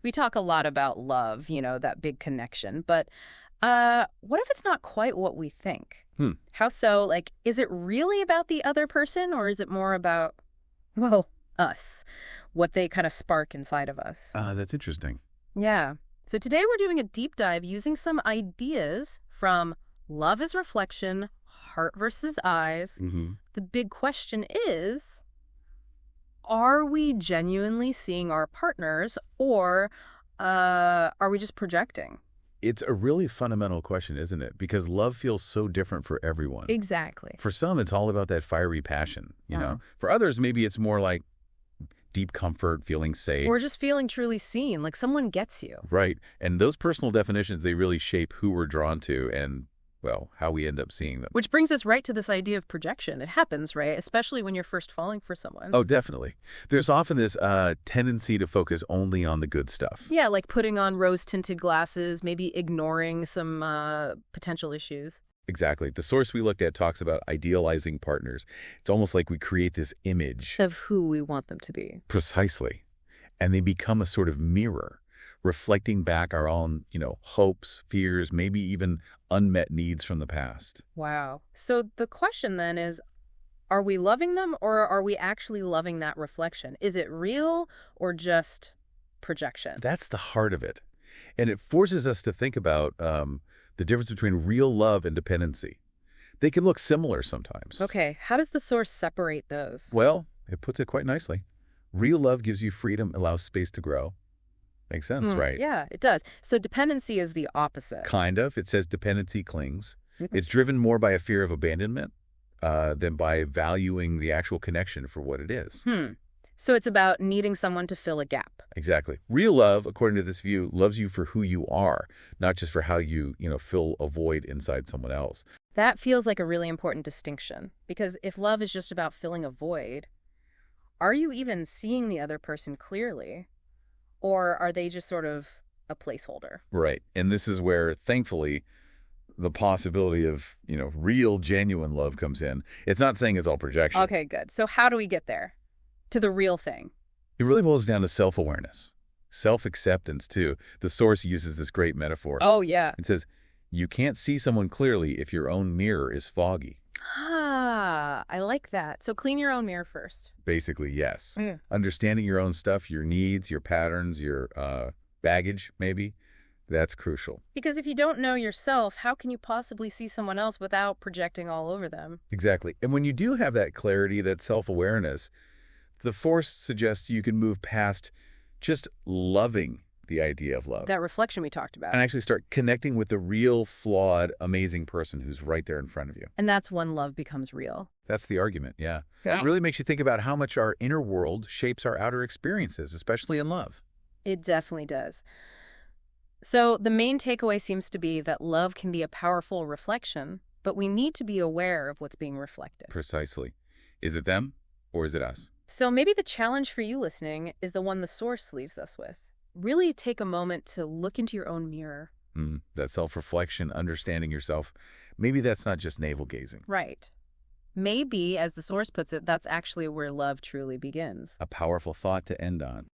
We talk a lot about love, that big connection, but what if it's not quite what we think? Hmm. How so? Like, is it really about the other person or is it more about, well, us, what they kind of spark inside of us? That's interesting. Yeah. So today we're doing a deep dive using some ideas from Love is Reflection, Heart versus Eyes. Mm-hmm. The big question is, are we genuinely seeing our partners or are we just projecting? It's a really fundamental question, isn't it? Because love feels so different for everyone. Exactly. For some, it's all about that fiery passion, you Uh-huh. know? For others, maybe it's more like deep comfort, feeling safe. Or just feeling truly seen, like someone gets you. Right. And those personal definitions, they really shape who we're drawn to and, well, how we end up seeing them. Which brings us right to this idea of projection. It happens, right? Especially when you're first falling for someone. Oh, definitely. There's often this tendency to focus only on the good stuff. Yeah, like putting on rose-tinted glasses, maybe ignoring some potential issues. Exactly. The source we looked at talks about idealizing partners. It's almost like we create this image. Of who we want them to be. Precisely. And they become a sort of mirror, reflecting back our own, hopes, fears, maybe even unmet needs from the past. Wow. So the question then is, are we loving them or are we actually loving that reflection? Is it real or just projection? That's the heart of it. And it forces us to think about the difference between real love and dependency. They can look similar sometimes. Okay, how does the source separate those? Well, it puts it quite nicely. Real love gives you freedom, allows space to grow. Makes sense, right? Yeah, it does. So dependency is the opposite. Kind of. It says dependency clings. Mhm. It's driven more by a fear of abandonment than by valuing the actual connection for what it is. So it's about needing someone to fill a gap. Exactly. Real love, according to this view, loves you for who you are, not just for how you, fill a void inside someone else. That feels like a really important distinction, because if love is just about filling a void, are you even seeing the other person clearly? Or are they just sort of a placeholder? Right. And this is where, thankfully, the possibility of, real, genuine love comes in. It's not saying it's all projection. Okay, good. So how do we get there? To the real thing? It really boils down to self-awareness, self-acceptance, too. The source uses this great metaphor. Oh, yeah. It says, you can't see someone clearly if your own mirror is foggy. Ah, I like that. So clean your own mirror first. Basically, yes. Mm. Understanding your own stuff, your needs, your patterns, your baggage, maybe, that's crucial. Because if you don't know yourself, how can you possibly see someone else without projecting all over them? Exactly. And when you do have that clarity, that self-awareness, the force suggests you can move past just loving the idea of love That reflection we talked about. and actually start connecting with the real, flawed, amazing person who's right there in front of you. And that's when love becomes real. That's the argument, yeah. Yeah. It really makes you think about how much our inner world shapes our outer experiences, especially in love. It definitely does. So the main takeaway seems to be that love can be a powerful reflection, but we need to be aware of what's being reflected. Precisely. Is it them or is it us? So maybe the challenge for you listening is the one the source leaves us with. Really take a moment to look into your own mirror. That self-reflection, understanding yourself, maybe that's not just navel-gazing. Right. Maybe, as the source puts it, that's actually where love truly begins. A powerful thought to end on.